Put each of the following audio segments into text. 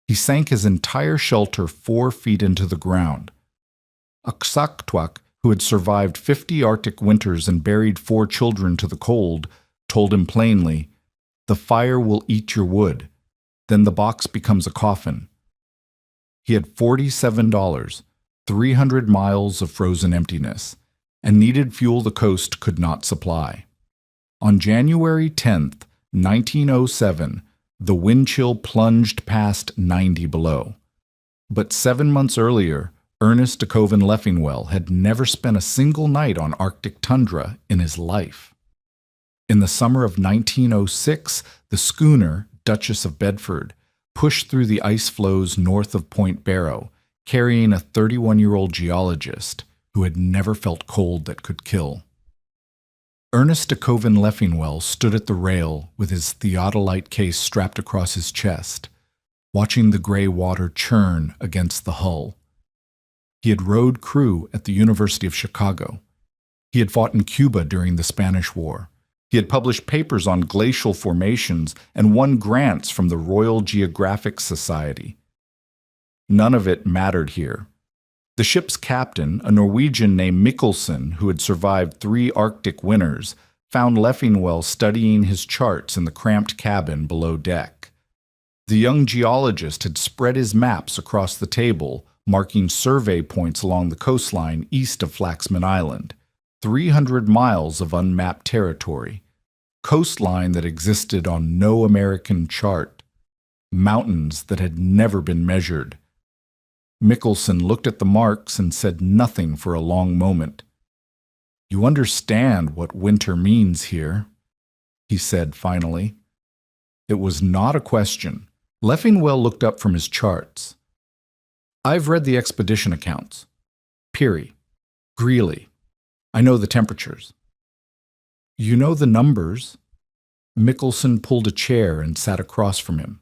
He sank his entire shelter 4 feet into the ground. Aksaktuak, who had survived 50 Arctic winters and buried 4 children to the cold, told him plainly, "The fire will eat your wood. Then the box becomes a coffin." He had $47, 300 miles of frozen emptiness, and needed fuel the coast could not supply. On January 10th, 1907, the wind chill plunged past 90 below. But 7 months earlier, Ernest de Koven Leffingwell had never spent a single night on Arctic tundra in his life. In the summer of 1906, the schooner, Duchess of Bedford, pushed through the ice floes north of Point Barrow, carrying a 31-year-old geologist who had never felt cold that could kill. Ernest de Koven Leffingwell stood at the rail with his theodolite case strapped across his chest, watching the gray water churn against the hull. He had rowed crew at the University of Chicago. He had fought in Cuba during the Spanish War. He had published papers on glacial formations and won grants from the Royal Geographic Society. None of it mattered here. The ship's captain, a Norwegian named Mikkelsen, who had survived 3 Arctic winters, found Leffingwell studying his charts in the cramped cabin below deck. The young geologist had spread his maps across the table, marking survey points along the coastline east of Flaxman Island, 300 miles of unmapped territory, coastline that existed on no American chart, mountains that had never been measured. Mikkelsen looked at the marks and said nothing for a long moment. "You understand what winter means here," he said finally. It was not a question. Leffingwell looked up from his charts. "I've read the expedition accounts. Peary, Greeley. I know the temperatures." "You know the numbers?" Mikkelsen pulled a chair and sat across from him.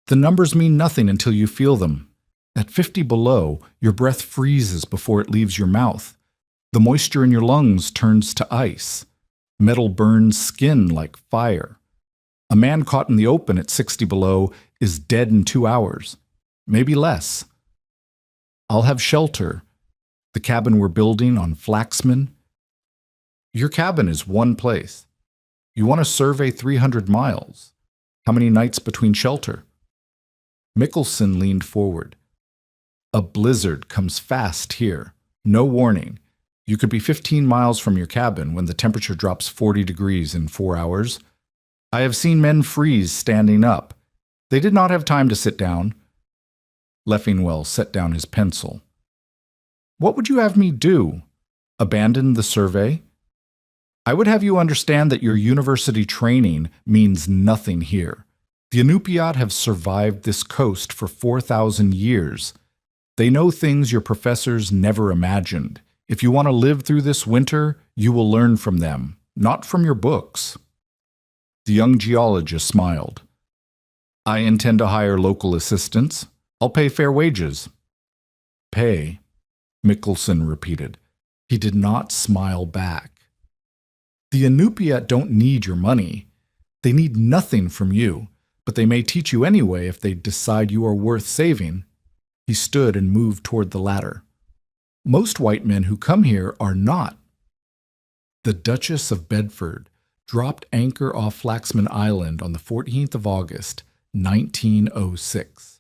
"The numbers mean nothing until you feel them. At 50 below, your breath freezes before it leaves your mouth. The moisture in your lungs turns to ice. Metal burns skin like fire. A man caught in the open at 60 below is dead in 2 hours, maybe less. I'll have shelter. The cabin we're building on Flaxman. Your cabin is one place. You want to survey 300 miles. How many nights between shelter?" Mikkelsen leaned forward. "A blizzard comes fast here. No warning. You could be 15 miles from your cabin when the temperature drops 40 degrees in 4 hours. I have seen men freeze standing up. They did not have time to sit down." Leffingwell set down his pencil. "What would you have me do? Abandon the survey? I would have you understand that your university training means nothing here. The Inupiat have survived this coast for 4,000 years. They know things your professors never imagined. If you want to live through this winter, you will learn from them, not from your books." The young geologist smiled. "I intend to hire local assistants. I'll pay fair wages." "Pay," Mikkelsen repeated. He did not smile back. "The Inupiat don't need your money. They need nothing from you, but they may teach you anyway if they decide you are worth saving." He stood and moved toward the ladder. "Most white men who come here are not." The Duchess of Bedford dropped anchor off Flaxman Island on the 14th of August, 1906.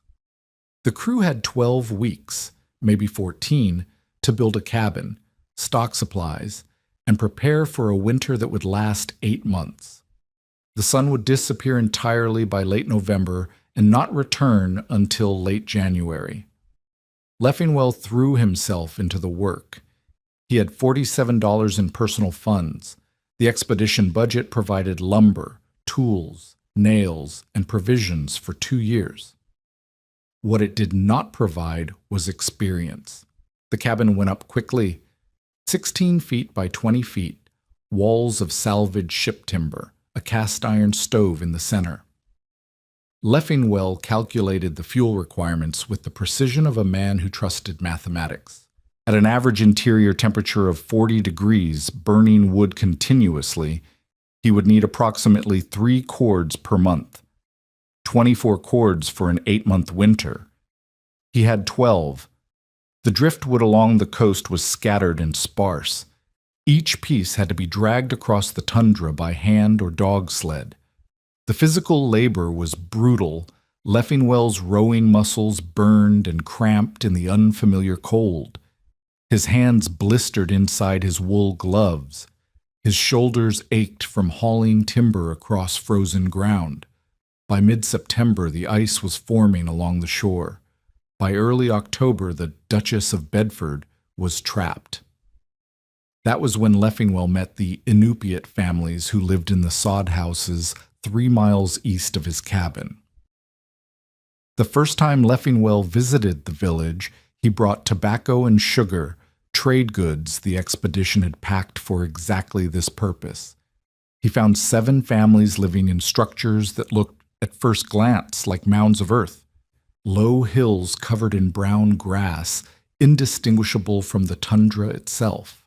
The crew had 12 weeks, maybe 14, to build a cabin, stock supplies, and prepare for a winter that would last 8 months. The sun would disappear entirely by late November and not return until late January. Leffingwell threw himself into the work. He had $47 in personal funds. The expedition budget provided lumber, tools, nails, and provisions for 2 years. What it did not provide was experience. The cabin went up quickly. 16 feet by 20 feet, walls of salvaged ship timber, a cast iron stove in the center. Leffingwell calculated the fuel requirements with the precision of a man who trusted mathematics. At an average interior temperature of 40 degrees, burning wood continuously, he would need approximately 3 cords per month. 24 cords for an 8-month winter. He had 12. The driftwood along the coast was scattered and sparse. Each piece had to be dragged across the tundra by hand or dog sled. The physical labor was brutal. Leffingwell's rowing muscles burned and cramped in the unfamiliar cold. His hands blistered inside his wool gloves. His shoulders ached from hauling timber across frozen ground. By mid-September, the ice was forming along the shore. By early October, the Duchess of Bedford was trapped. That was when Leffingwell met the Inupiat families who lived in the sod houses 3 miles east of his cabin. The first time Leffingwell visited the village, he brought tobacco and sugar, trade goods the expedition had packed for exactly this purpose. He found 7 families living in structures that looked at first glance like mounds of earth. Low hills covered in brown grass, indistinguishable from the tundra itself.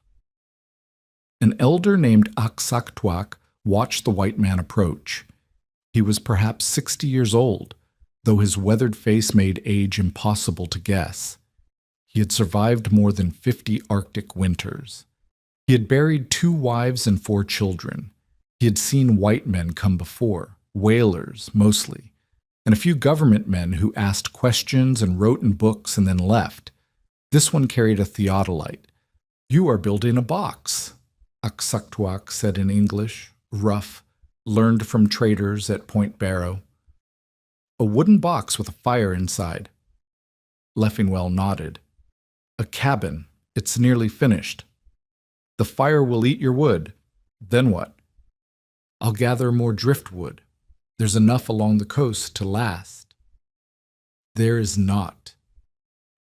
An elder named Aksaktuak watched the white man approach. He was perhaps 60 years old, though his weathered face made age impossible to guess. He had survived more than 50 Arctic winters. He had buried 2 wives and 4 children. He had seen white men come before, whalers mostly, and a few government men who asked questions and wrote in books and then left. This one carried a theodolite. "You are building a box," Aksaktuak said in English, rough, learned from traders at Point Barrow. "A wooden box with a fire inside." Leffingwell nodded. "A cabin. It's nearly finished." "The fire will eat your wood. Then what?" "I'll gather more driftwood. There's enough along the coast to last." "There is not."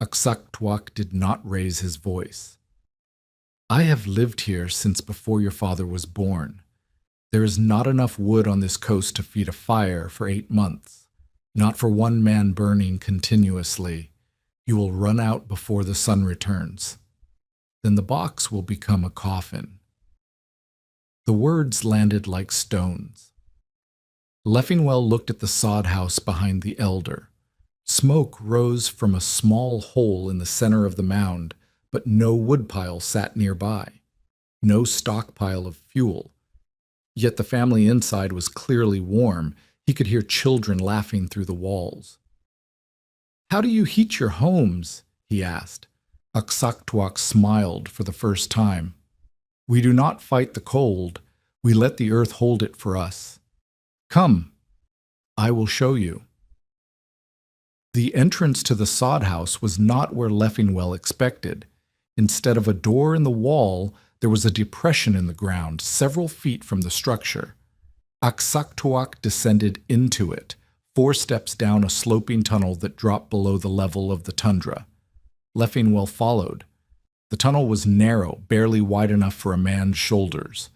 Aksaktuak did not raise his voice. "I have lived here since before your father was born. There is not enough wood on this coast to feed a fire for 8 months, not for one man burning continuously. You will run out before the sun returns. Then the box will become a coffin." The words landed like stones. Leffingwell looked at the sod house behind the elder. Smoke rose from a small hole in the center of the mound, but no woodpile sat nearby. No stockpile of fuel. Yet the family inside was clearly warm. He could hear children laughing through the walls. "How do you heat your homes?" he asked. Aksaktuak smiled for the first time. "We do not fight the cold. We let the earth hold it for us. Come, I will show you." The entrance to the sod house was not where Leffingwell expected. Instead of a door in the wall, there was a depression in the ground several feet from the structure. Aksaktuak descended into it, 4 steps down a sloping tunnel that dropped below the level of the tundra. Leffingwell followed. The tunnel was narrow, barely wide enough for a man's shoulders.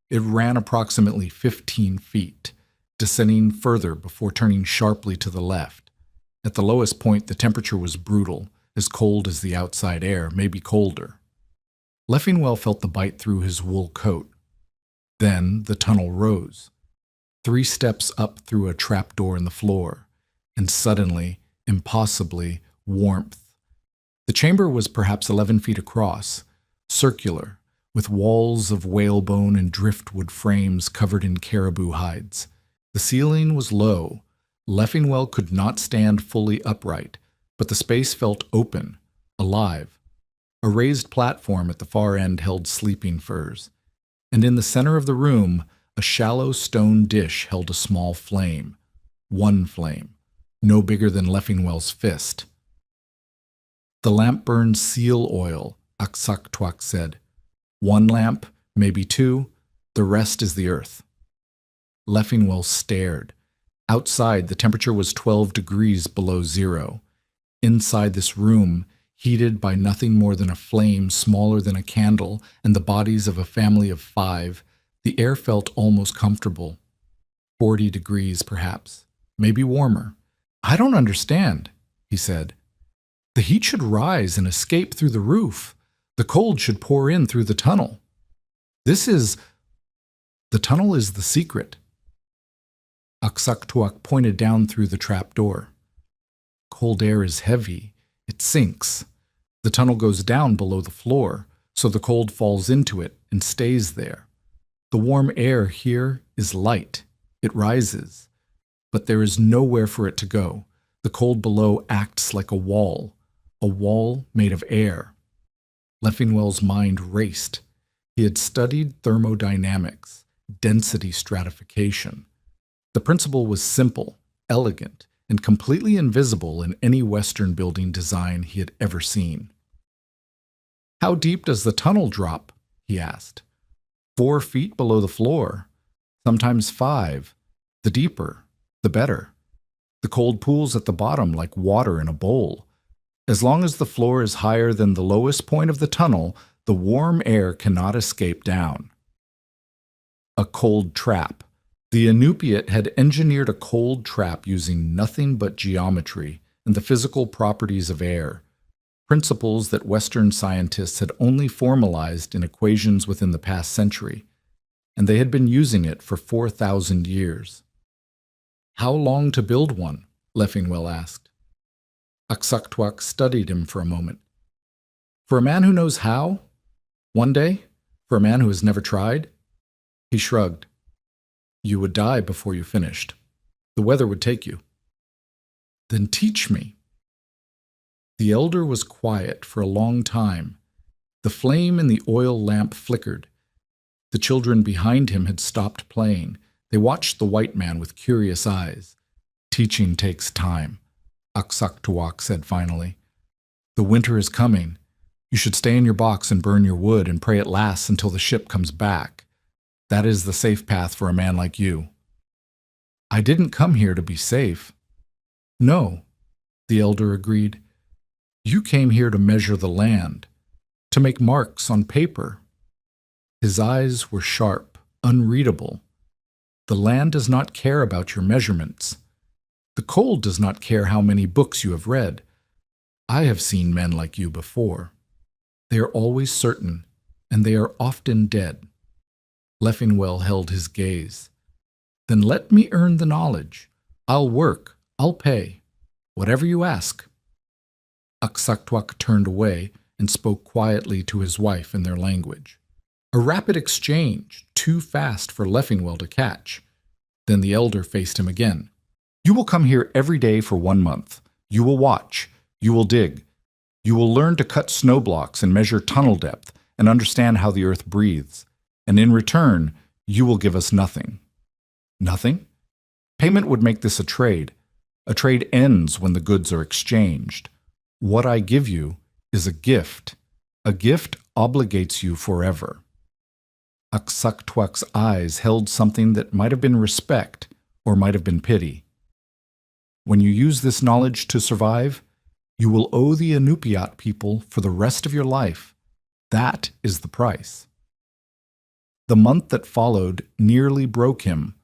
It ran approximately 15 feet, descending further before turning sharply to the left. At the lowest point, the temperature was brutal, as cold as the outside air, maybe colder. Leffingwell felt the bite through his wool coat. Then the tunnel rose. 3 steps up through a trapdoor in the floor, and suddenly, impossibly, warmth. The chamber was perhaps 11 feet across, circular, with walls of whalebone and driftwood frames covered in caribou hides. The ceiling was low. Leffingwell could not stand fully upright, but the space felt open, alive. A raised platform at the far end held sleeping furs, and in the center of the room, a shallow stone dish held a small flame. One flame, no bigger than Leffingwell's fist. "The lamp burns seal oil," Aksaktuak said. "1 lamp, maybe 2, the rest is the earth." Leffingwell stared. Outside, the temperature was 12 degrees below zero. Inside this room, heated by nothing more than a flame smaller than a candle and the bodies of a family of 5, the air felt almost comfortable. 40 degrees, perhaps, maybe warmer. "I don't understand," he said. "The heat should rise and escape through the roof. The cold should pour in through the tunnel. The tunnel is the secret." Aksaktuak pointed down through the trap door. Cold air is heavy. It sinks. The tunnel goes down below the floor, so the cold falls into it and stays there. The warm air here is light. It rises. But there is nowhere for it to go. The cold below acts like a wall made of air. Leffingwell's mind raced. He had studied thermodynamics, density stratification. The principle was simple, elegant, and completely invisible in any Western building design he had ever seen. "How deep does the tunnel drop?" he asked. 4 feet below the floor, sometimes 5. The deeper, the better. The cold pools at the bottom like water in a bowl. As long as the floor is higher than the lowest point of the tunnel, the warm air cannot escape down. A cold trap. The Inupiat had engineered a cold trap using nothing but geometry and the physical properties of air, principles that Western scientists had only formalized in equations within the past century, and they had been using it for 4,000 years. "How long to build one?" Leffingwell asked. Aksaktuak studied him for a moment. "For a man who knows how? One day? For a man who has never tried?" He shrugged. "You would die before you finished. The weather would take you." "Then teach me." The elder was quiet for a long time. The flame in the oil lamp flickered. The children behind him had stopped playing. They watched the white man with curious eyes. "Teaching takes time," Aksaktuak said finally. "The winter is coming. You should stay in your box and burn your wood and pray it lasts until the ship comes back. That is the safe path for a man like you." "I didn't come here to be safe." "No," the elder agreed. "You came here to measure the land, to make marks on paper." His eyes were sharp, unreadable. "The land does not care about your measurements. The cold does not care how many books you have read. I have seen men like you before. They are always certain, and they are often dead." Leffingwell held his gaze. "Then let me earn the knowledge. I'll work. I'll pay. Whatever you ask." Aksaktuak turned away and spoke quietly to his wife in their language. A rapid exchange, too fast for Leffingwell to catch. Then the elder faced him again. "You will come here every day for 1 month. You will watch. You will dig. You will learn to cut snow blocks and measure tunnel depth and understand how the earth breathes. And in return, you will give us nothing." "Nothing?" "Payment would make this a trade. A trade ends when the goods are exchanged. What I give you is a gift. A gift obligates you forever." Aksaktuak's eyes held something that might have been respect or might have been pity. "When you use this knowledge to survive, you will owe the Inupiat people for the rest of your life. That is the price." The month that followed nearly broke him.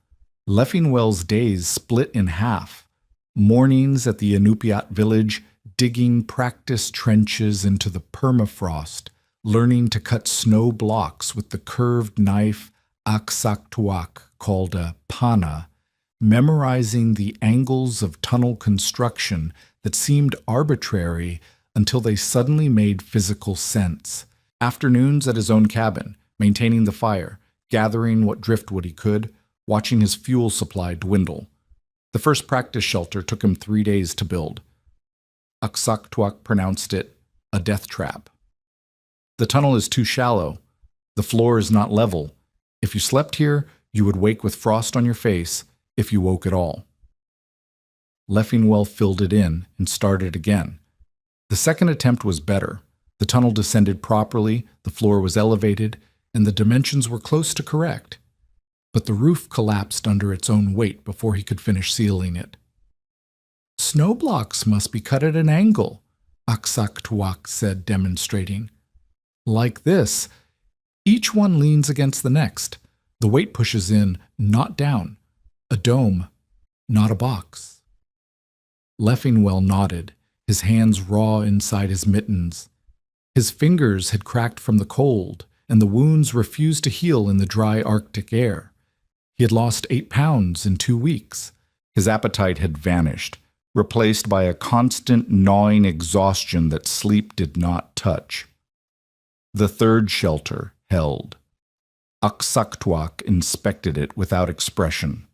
Leffingwell's days split in half. Mornings at the Inupiat village, digging practice trenches into the permafrost, learning to cut snow blocks with the curved knife Aksaktuak called a pana, memorizing the angles of tunnel construction that seemed arbitrary until they suddenly made physical sense. Afternoons at his own cabin, maintaining the fire, gathering what driftwood he could, watching his fuel supply dwindle. The first practice shelter took him 3 days to build. Aksaktuak pronounced it a death trap. "The tunnel is too shallow. The floor is not level. If you slept here, you would wake with frost on your face, if you woke at all." Leffingwell filled it in and started again. The second attempt was better. The tunnel descended properly, the floor was elevated, and the dimensions were close to correct. But the roof collapsed under its own weight before he could finish sealing it. "Snow blocks must be cut at an angle," Aksaktuak said, demonstrating. "Like this. Each one leans against the next. The weight pushes in, not down. A dome, not a box." Leffingwell nodded, his hands raw inside his mittens. His fingers had cracked from the cold, and the wounds refused to heal in the dry Arctic air. He had lost 8 pounds in 2 weeks. His appetite had vanished, replaced by a constant gnawing exhaustion that sleep did not touch. The third shelter held. Aksaktuak inspected it without expression.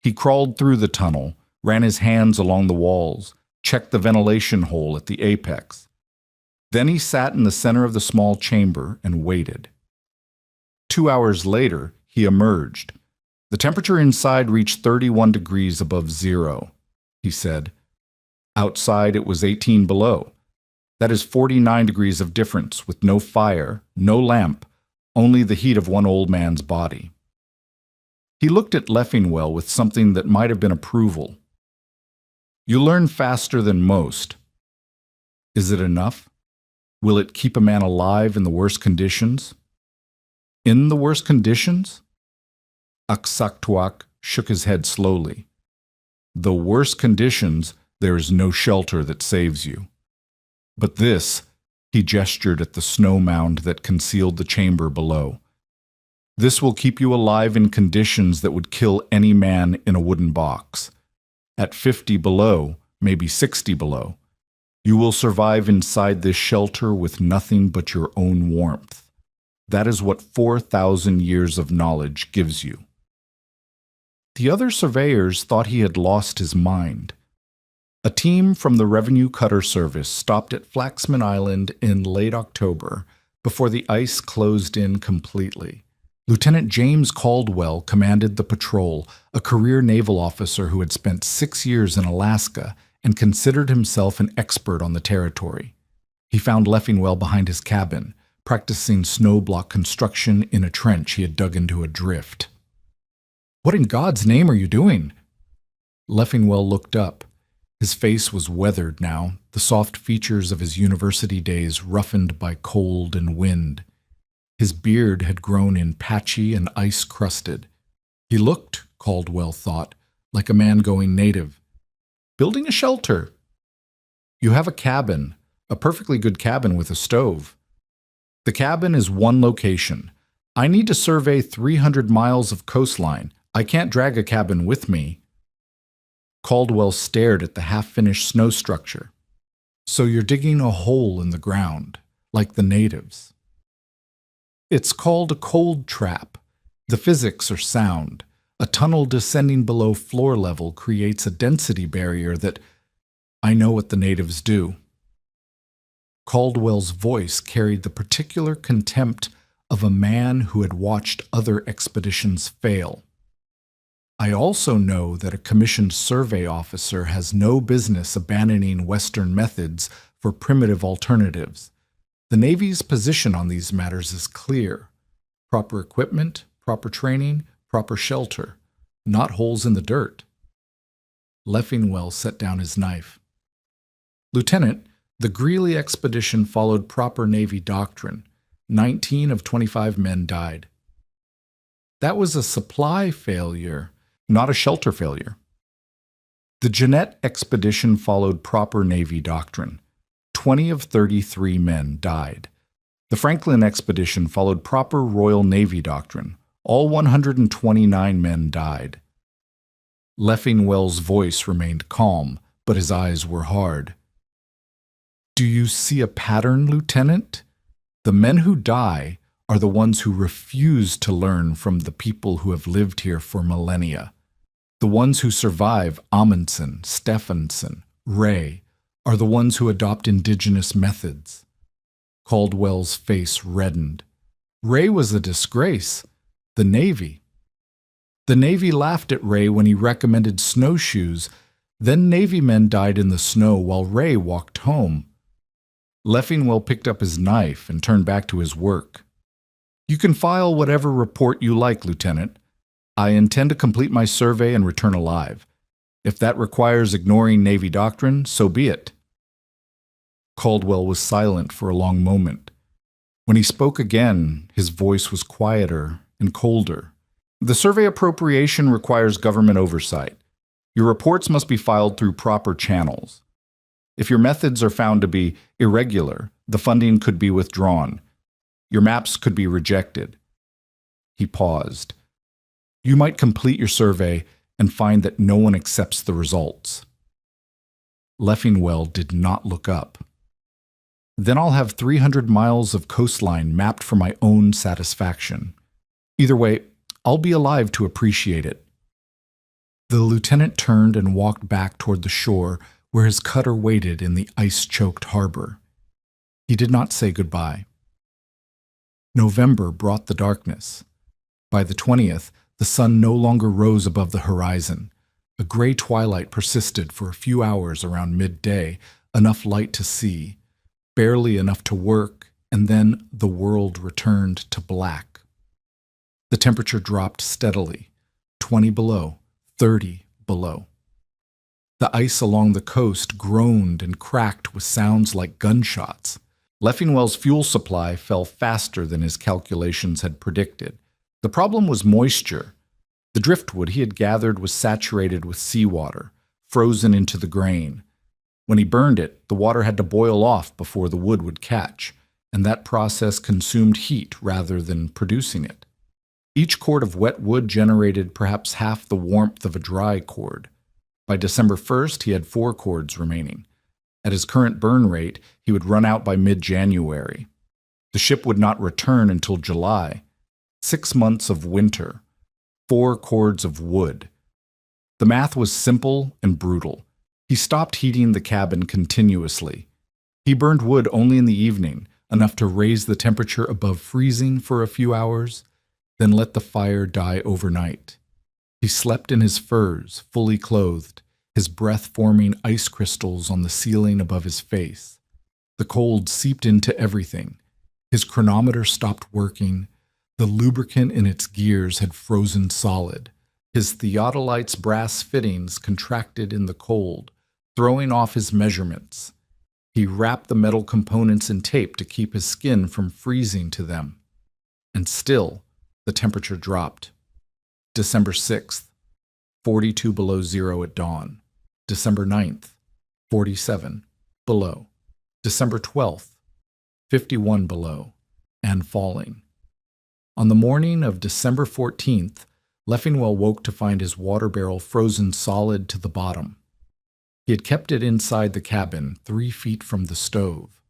He crawled through the tunnel, ran his hands along the walls, checked the ventilation hole at the apex. Then he sat in the center of the small chamber and waited. 2 hours later, he emerged. The temperature inside reached 31 degrees above zero, he said. Outside it was 18 below. That is 49 degrees of difference, with no fire, no lamp, only the heat of one old man's body. He looked at Leffingwell with something that might have been approval. You learn faster than most. Is it enough? Will it keep a man alive in the worst conditions? In the worst conditions? Aksaktuak shook his head slowly. The worst conditions, there is no shelter that saves you. But this, he gestured at the snow mound that concealed the chamber below. This will keep you alive in conditions that would kill any man in a wooden box. At 50 below, maybe 60 below, you will survive inside this shelter with nothing but your own warmth. That is what 4,000 years of knowledge gives you. The other surveyors thought he had lost his mind. A team from the Revenue Cutter Service stopped at Flaxman Island in late October, before the ice closed in completely. Lieutenant James Caldwell commanded the patrol, a career naval officer who had spent 6 years in Alaska and considered himself an expert on the territory. He found Leffingwell behind his cabin, practicing snow block construction in a trench he had dug into a drift. "What in God's name are you doing?" Leffingwell looked up. His face was weathered now, the soft features of his university days roughened by cold and wind. His beard had grown in patchy and ice-crusted. He looked, Caldwell thought, like a man going native. "Building a shelter." "You have a cabin, a perfectly good cabin with a stove." "The cabin is one location. I need to survey 300 miles of coastline. I can't drag a cabin with me." Caldwell stared at the half-finished snow structure. "So you're digging a hole in the ground, like the natives." "It's called a cold trap. The physics are sound. A tunnel descending below floor level creates a density barrier that— I know what the natives do." Caldwell's voice carried the particular contempt of a man who had watched other expeditions fail. "I also know that a commissioned survey officer has no business abandoning Western methods for primitive alternatives. The Navy's position on these matters is clear. Proper equipment, proper training, proper shelter, not holes in the dirt." Leffingwell set down his knife. "Lieutenant, the Greeley expedition followed proper Navy doctrine. 19 of 25 men died." "That was a supply failure, not a shelter failure." "The Jeannette expedition followed proper Navy doctrine. 20 of 33 men died. The Franklin expedition followed proper Royal Navy doctrine. All 129 men died." Leffingwell's voice remained calm, but his eyes were hard. "Do you see a pattern, Lieutenant? The men who die are the ones who refuse to learn from the people who have lived here for millennia. The ones who survive, Amundsen, Stephenson, Ray, are the ones who adopt indigenous methods." Caldwell's face reddened. "Ray was a disgrace. The Navy. The Navy laughed at Ray when he recommended snowshoes. Then Navy men died in the snow while Ray walked home." Leffingwell picked up his knife and turned back to his work. "You can file whatever report you like, Lieutenant. I intend to complete my survey and return alive. If that requires ignoring Navy doctrine, so be it." Caldwell was silent for a long moment. When he spoke again, his voice was quieter and colder. "The survey appropriation requires government oversight. Your reports must be filed through proper channels. If your methods are found to be irregular, the funding could be withdrawn. Your maps could be rejected." He paused. You might complete your survey and find that no one accepts the results. Leffingwell did not look up. Then I'll have 300 miles of coastline mapped for my own satisfaction. Either way, I'll be alive to appreciate it. The lieutenant turned and walked back toward the shore where his cutter waited in the ice-choked harbor. He did not say goodbye. November brought the darkness. By the 20th, the sun no longer rose above the horizon. A gray twilight persisted for a few hours around midday, enough light to see, barely enough to work, and then the world returned to black. The temperature dropped steadily, 20 below, 30 below. The ice along the coast groaned and cracked with sounds like gunshots. Leffingwell's fuel supply fell faster than his calculations had predicted. The problem was moisture. The driftwood he had gathered was saturated with seawater, frozen into the grain. When he burned it, the water had to boil off before the wood would catch, and that process consumed heat rather than producing it. Each cord of wet wood generated perhaps half the warmth of a dry cord. By December 1st, he had 4 cords remaining. At his current burn rate, he would run out by mid-January. The ship would not return until July. 6 months of winter. 4 cords of wood. The math was simple and brutal. He stopped heating the cabin continuously. He burned wood only in the evening, enough to raise the temperature above freezing for a few hours, then let the fire die overnight. He slept in his furs, fully clothed, his breath forming ice crystals on the ceiling above his face. The cold seeped into everything. His chronometer stopped working. The lubricant in its gears had frozen solid. His theodolite's brass fittings contracted in the cold, throwing off his measurements. He wrapped the metal components in tape to keep his skin from freezing to them. And still, the temperature dropped. December 6th, 42 below zero at dawn. December 9th, 47 below. December 12th, 51 below, and falling. On the morning of December 14th, Leffingwell woke to find his water barrel frozen solid to the bottom. He had kept it inside the cabin, 3 feet from the stove.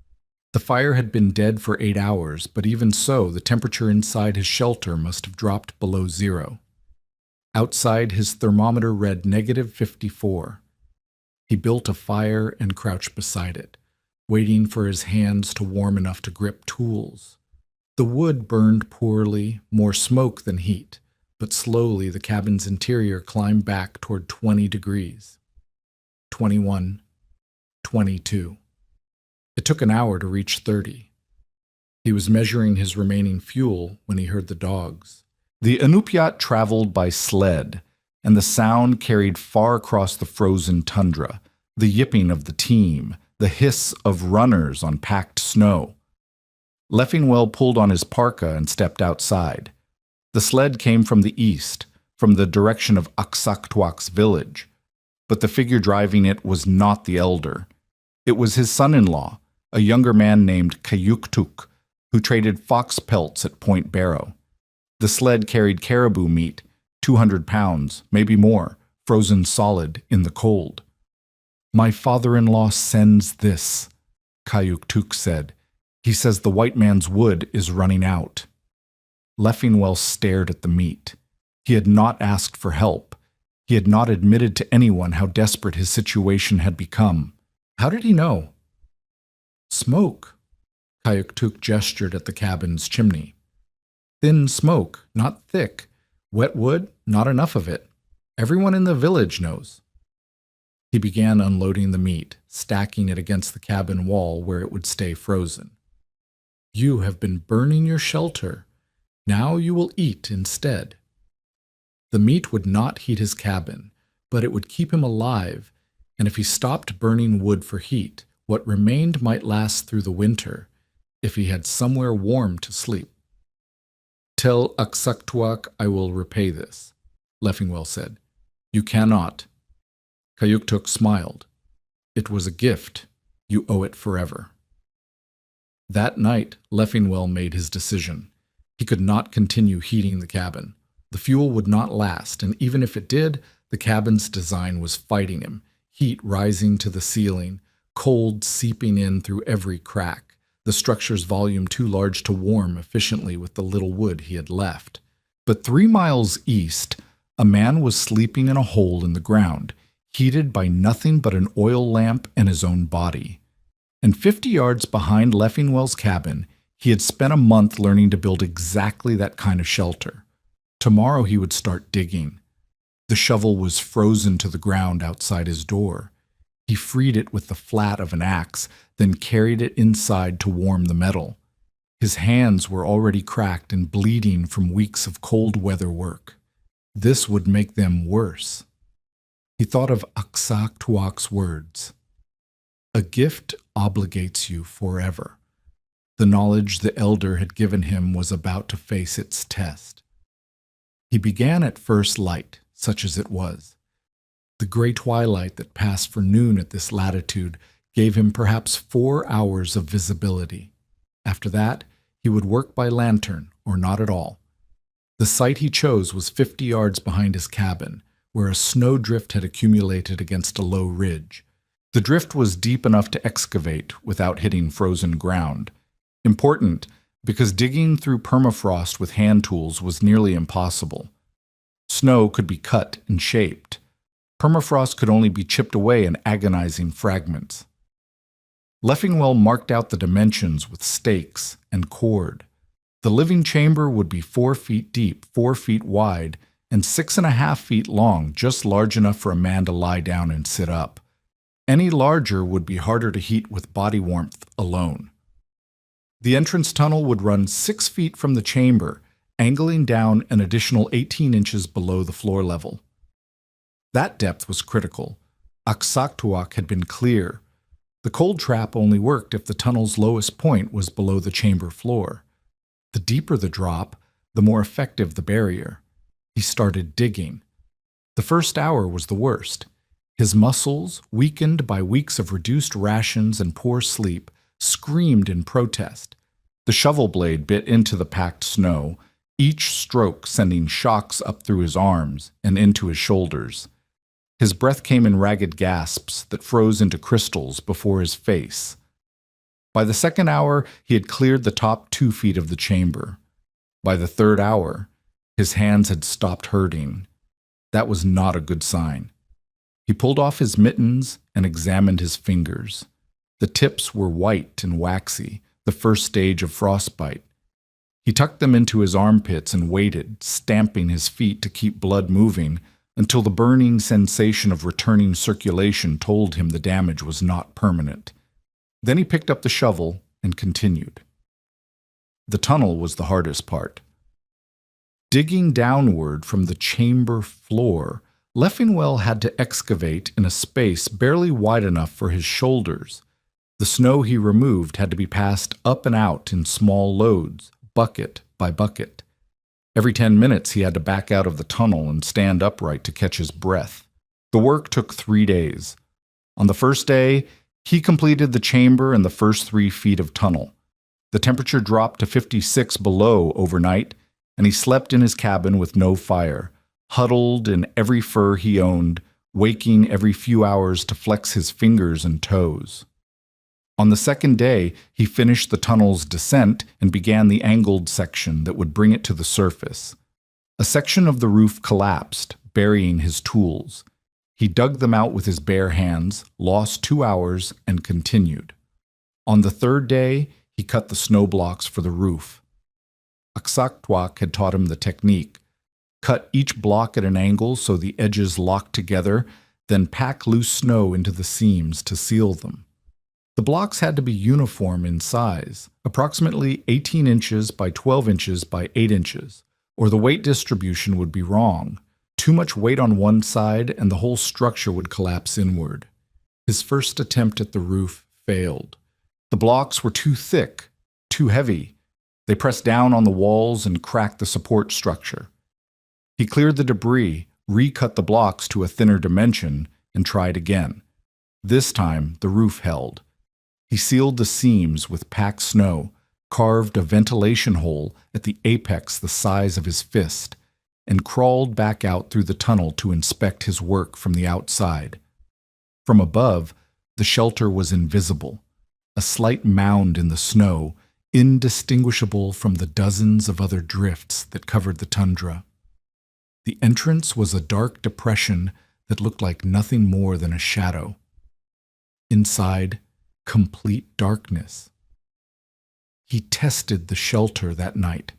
The fire had been dead for 8 hours, but even so, the temperature inside his shelter must have dropped below zero. Outside, his thermometer read -54. He built a fire and crouched beside it, waiting for his hands to warm enough to grip tools. The wood burned poorly, more smoke than heat, but slowly the cabin's interior climbed back toward 20 degrees. 21, 22. It took an hour to reach 30. He was measuring his remaining fuel when he heard the dogs. The Inupiat traveled by sled, and the sound carried far across the frozen tundra, the yipping of the team, the hiss of runners on packed snow. Leffingwell pulled on his parka and stepped outside. The sled came from the east, from the direction of Aksaktwak's village, but the figure driving it was not the elder. It was his son-in-law, a younger man named Kayuktuk, who traded fox pelts at Point Barrow. The sled carried caribou meat, 200 pounds, maybe more, frozen solid in the cold. "My father-in-law sends this," Kayuktuk said. "He says the white man's wood is running out." Leffingwell stared at the meat. He had not asked for help. He had not admitted to anyone how desperate his situation had become. How did he know? "Smoke," Kayuktuk gestured at the cabin's chimney. "Thin smoke, not thick. Wet wood, not enough of it. Everyone in the village knows." He began unloading the meat, stacking it against the cabin wall where it would stay frozen. "You have been burning your shelter. Now you will eat instead." The meat would not heat his cabin, but it would keep him alive, and if he stopped burning wood for heat, what remained might last through the winter, if he had somewhere warm to sleep. "Tell Aksaktwak I will repay this," Leffingwell said. "You cannot." Kayuktuk smiled. "It was a gift. You owe it forever." That night, Leffingwell made his decision. He could not continue heating the cabin. The fuel would not last, and even if it did, the cabin's design was fighting him, heat rising to the ceiling, cold seeping in through every crack, the structure's volume too large to warm efficiently with the little wood he had left. But 3 miles east, a man was sleeping in a hole in the ground, heated by nothing but an oil lamp and his own body. And 50 yards behind Leffingwell's cabin, he had spent a month learning to build exactly that kind of shelter. Tomorrow he would start digging. The shovel was frozen to the ground outside his door. He freed it with the flat of an axe, then carried it inside to warm the metal. His hands were already cracked and bleeding from weeks of cold weather work. This would make them worse. He thought of Aksaktuak's words. A gift obligates you forever. The knowledge the elder had given him was about to face its test. He began at first light, such as it was. The gray twilight that passed for noon at this latitude gave him perhaps 4 hours of visibility. After that, he would work by lantern, or not at all. The site he chose was 50 yards behind his cabin, where a snowdrift had accumulated against a low ridge. The drift was deep enough to excavate without hitting frozen ground. Important, because digging through permafrost with hand tools was nearly impossible. Snow could be cut and shaped. Permafrost could only be chipped away in agonizing fragments. Leffingwell marked out the dimensions with stakes and cord. The living chamber would be 4 feet deep, 4 feet wide, and 6.5 feet long, just large enough for a man to lie down and sit up. Any larger would be harder to heat with body warmth alone. The entrance tunnel would run 6 feet from the chamber, angling down an additional 18 inches below the floor level. That depth was critical. Aksaktuak had been clear. The cold trap only worked if the tunnel's lowest point was below the chamber floor. The deeper the drop, the more effective the barrier. He started digging. The first hour was the worst. His muscles, weakened by weeks of reduced rations and poor sleep, screamed in protest. The shovel blade bit into the packed snow, each stroke sending shocks up through his arms and into his shoulders. His breath came in ragged gasps that froze into crystals before his face. By the second hour, he had cleared the top 2 feet of the chamber. By the third hour, his hands had stopped hurting. That was not a good sign. He pulled off his mittens and examined his fingers. The tips were white and waxy, the first stage of frostbite. He tucked them into his armpits and waited, stamping his feet to keep blood moving, until the burning sensation of returning circulation told him the damage was not permanent. Then he picked up the shovel and continued. The tunnel was the hardest part. Digging downward from the chamber floor, Leffingwell had to excavate in a space barely wide enough for his shoulders. The snow he removed had to be passed up and out in small loads, bucket by bucket. Every 10 minutes he had to back out of the tunnel and stand upright to catch his breath. The work took 3 days. On the first day, he completed the chamber and the first 3 feet of tunnel. The temperature dropped to 56 below overnight, and he slept in his cabin with no fire, huddled in every fur he owned, waking every few hours to flex his fingers and toes. On the second day, he finished the tunnel's descent and began the angled section that would bring it to the surface. A section of the roof collapsed, burying his tools. He dug them out with his bare hands, lost 2 hours, and continued. On the third day, he cut the snow blocks for the roof. Aksaktuak had taught him the technique. Cut each block at an angle so the edges locked together, then pack loose snow into the seams to seal them. The blocks had to be uniform in size, approximately 18 inches by 12 inches by 8 inches, or the weight distribution would be wrong. Too much weight on one side and the whole structure would collapse inward. His first attempt at the roof failed. The blocks were too thick, too heavy. They pressed down on the walls and cracked the support structure. He cleared the debris, recut the blocks to a thinner dimension, and tried again. This time, the roof held. He sealed the seams with packed snow, carved a ventilation hole at the apex the size of his fist. and crawled back out through the tunnel to inspect his work from the outside. From above, the shelter was invisible, a slight mound in the snow, indistinguishable from the dozens of other drifts that covered the tundra. The entrance was a dark depression that looked like nothing more than a shadow. Inside, complete darkness. He tested the shelter that night.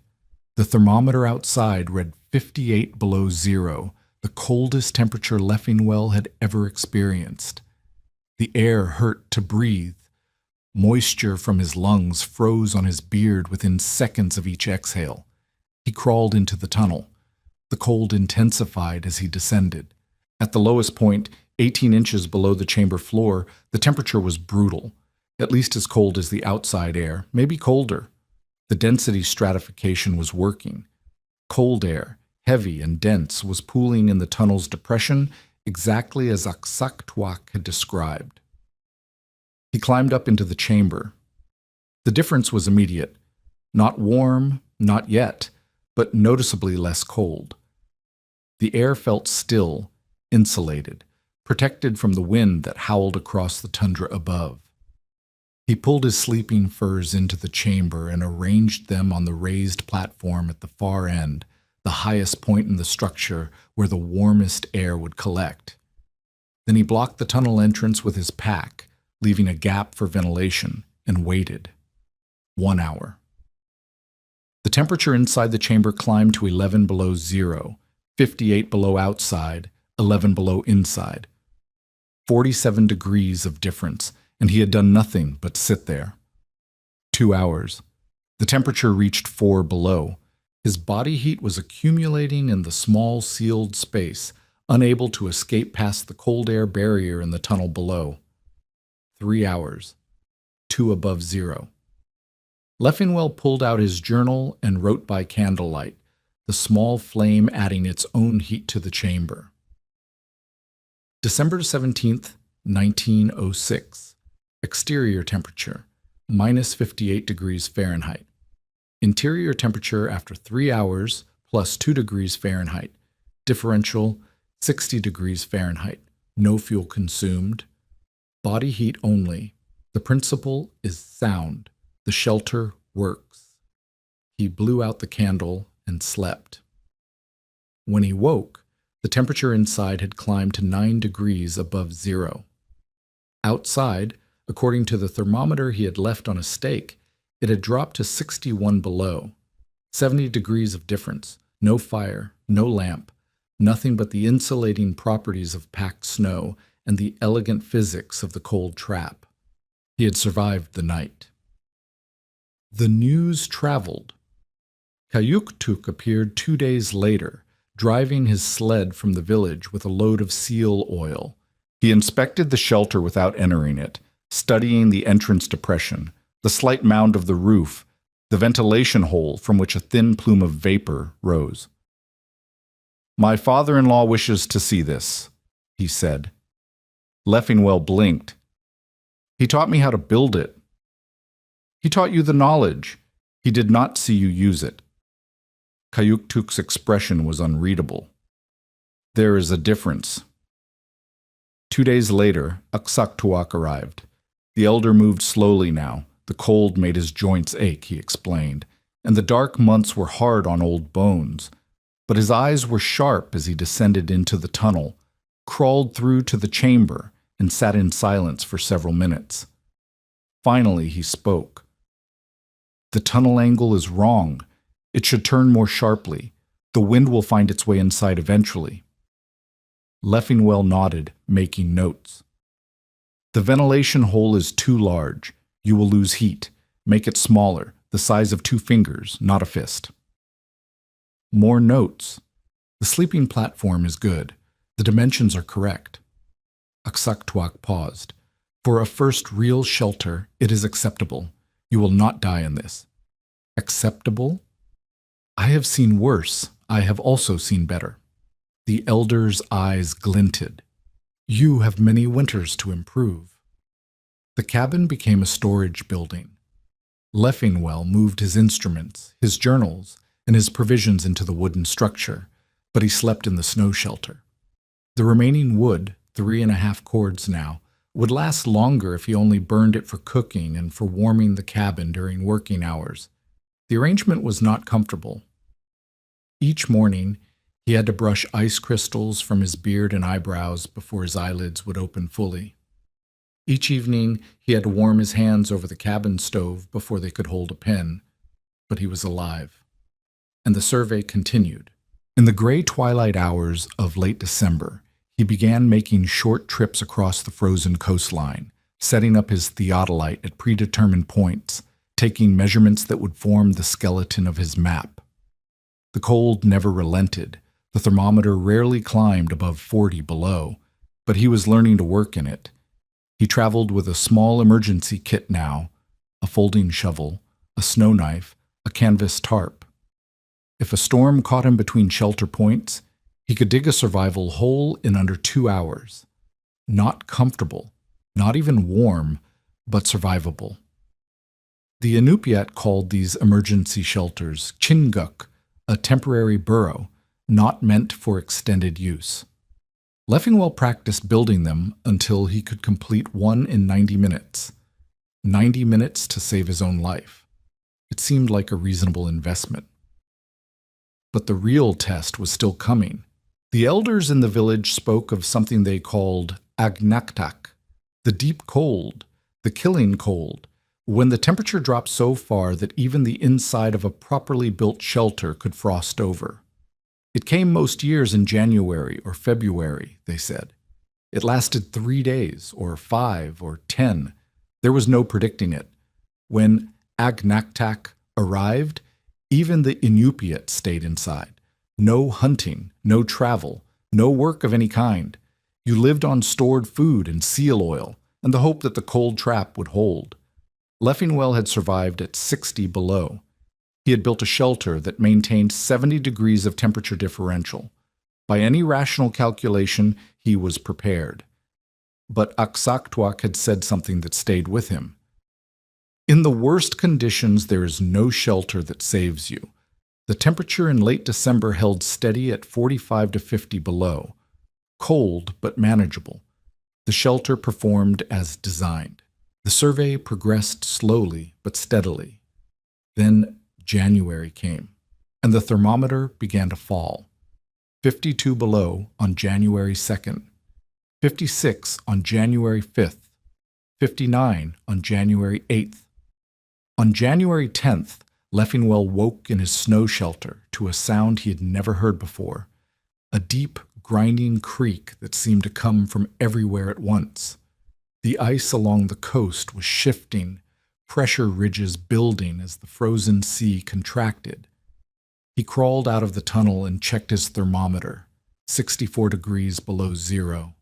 The thermometer outside read 58 below zero, the coldest temperature Leffingwell had ever experienced. The air hurt to breathe. Moisture from his lungs froze on his beard within seconds of each exhale. He crawled into the tunnel. The cold intensified as he descended. At the lowest point, 18 inches below the chamber floor, the temperature was brutal, at least as cold as the outside air, maybe colder. The density stratification was working. Cold air, heavy and dense, was pooling in the tunnel's depression exactly as Aksaktwak had described. He climbed up into the chamber. The difference was immediate. Not warm, not yet, but noticeably less cold. The air felt still, insulated, protected from the wind that howled across the tundra above. He pulled his sleeping furs into the chamber and arranged them on the raised platform at the far end, the highest point in the structure where the warmest air would collect. Then he blocked the tunnel entrance with his pack, leaving a gap for ventilation, and waited. 1 hour. The temperature inside the chamber climbed to 11 below zero, 58 below outside, 11 below inside. 47 degrees of difference, and he had done nothing but sit there. 2 hours. The temperature reached 4 below. His body heat was accumulating in the small sealed space, unable to escape past the cold air barrier in the tunnel below. 3 hours. 2 above zero. Leffingwell pulled out his journal and wrote by candlelight, the small flame adding its own heat to the chamber. December 17th, 1906. Exterior temperature, minus 58 degrees Fahrenheit. Interior temperature after 3 hours, plus 2 degrees Fahrenheit. Differential, 60 degrees Fahrenheit. No fuel consumed. Body heat only. The principle is sound. The shelter works. He blew out the candle and slept. When he woke, the temperature inside had climbed to 9 degrees above zero. Outside, according to the thermometer he had left on a stake, it had dropped to 61 below. 70 degrees of difference, no fire, no lamp, nothing but the insulating properties of packed snow and the elegant physics of the cold trap. He had survived the night. The news traveled. Kayuktuk appeared 2 days later, driving his sled from the village with a load of seal oil. He inspected the shelter without entering it, studying the entrance depression, the slight mound of the roof, the ventilation hole from which a thin plume of vapor rose. "My father-in-law wishes to see this," he said. Leffingwell blinked. "He taught me how to build it." "He taught you the knowledge. He did not see you use it." Kayuktuk's expression was unreadable. "There is a difference." 2 days later, Aksaktuak arrived. The elder moved slowly now. The cold made his joints ache, he explained, and the dark months were hard on old bones. But his eyes were sharp as he descended into the tunnel, crawled through to the chamber, and sat in silence for several minutes. Finally, he spoke. "The tunnel angle is wrong. It should turn more sharply. The wind will find its way inside eventually." Leffingwell nodded, making notes. "The ventilation hole is too large. You will lose heat. Make it smaller, the size of 2 fingers, not a fist." More notes. "The sleeping platform is good. The dimensions are correct." Aksaktuak paused. "For a first real shelter, it is acceptable. You will not die in this." "Acceptable? I have seen worse. I have also seen better." The elder's eyes glinted. "You have many winters to improve." The cabin became a storage building. Leffingwell moved his instruments, his journals, and his provisions into the wooden structure, but he slept in the snow shelter. The remaining wood, 3.5 cords now, would last longer if he only burned it for cooking and for warming the cabin during working hours. The arrangement was not comfortable. Each morning, he had to brush ice crystals from his beard and eyebrows before his eyelids would open fully. Each evening, he had to warm his hands over the cabin stove before they could hold a pen, but he was alive. And the survey continued. In the gray twilight hours of late December, he began making short trips across the frozen coastline, setting up his theodolite at predetermined points, taking measurements that would form the skeleton of his map. The cold never relented. The thermometer rarely climbed above 40 below, but he was learning to work in it. He traveled with a small emergency kit now, a folding shovel, a snow knife, a canvas tarp. If a storm caught him between shelter points, he could dig a survival hole in under 2 hours. Not comfortable, not even warm, but survivable. The Inupiat called these emergency shelters chinguk, a temporary burrow, not meant for extended use. Leffingwell practiced building them until he could complete one in 90 minutes. 90 minutes to save his own life. It seemed like a reasonable investment. But the real test was still coming. The elders in the village spoke of something they called agnaktak, the deep cold, the killing cold, when the temperature dropped so far that even the inside of a properly built shelter could frost over. It came most years in January or February, they said. It lasted 3 days, or 5, or 10. There was no predicting it. When agnaktak arrived, even the Inupiat stayed inside. No hunting, no travel, no work of any kind. You lived on stored food and seal oil, and the hope that the cold trap would hold. Leffingwell had survived at 60 below. He had built a shelter that maintained 70 degrees of temperature differential. By any rational calculation, he was prepared. But Aksaktuak had said something that stayed with him. In the worst conditions, there is no shelter that saves you. The temperature in late December held steady at 45 to 50 below. Cold, but manageable. The shelter performed as designed. The survey progressed slowly but steadily. Then January came, and the thermometer began to fall. 52 below on January 2nd, 56 on January 5th, 59 on January 8th. On January 10th, Leffingwell woke in his snow shelter to a sound he had never heard before, a deep, grinding creak that seemed to come from everywhere at once. The ice along the coast was shifting, pressure ridges building as the frozen sea contracted. He crawled out of the tunnel and checked his thermometer, 64 degrees below zero.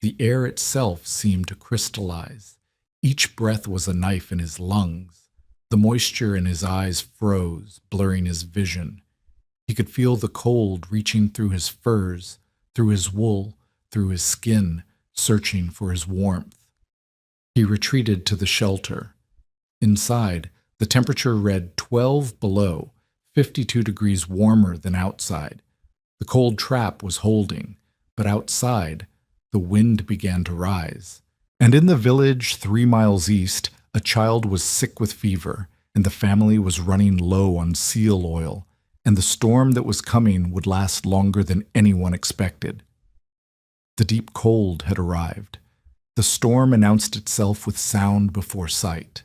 The air itself seemed to crystallize. Each breath was a knife in his lungs. The moisture in his eyes froze, blurring his vision. He could feel the cold reaching through his furs, through his wool, through his skin, searching for his warmth. He retreated to the shelter. Inside, the temperature read 12 below, 52 degrees warmer than outside. The cold trap was holding, but outside, the wind began to rise. And in the village 3 miles east, a child was sick with fever, and the family was running low on seal oil, and the storm that was coming would last longer than anyone expected. The deep cold had arrived. The storm announced itself with sound before sight.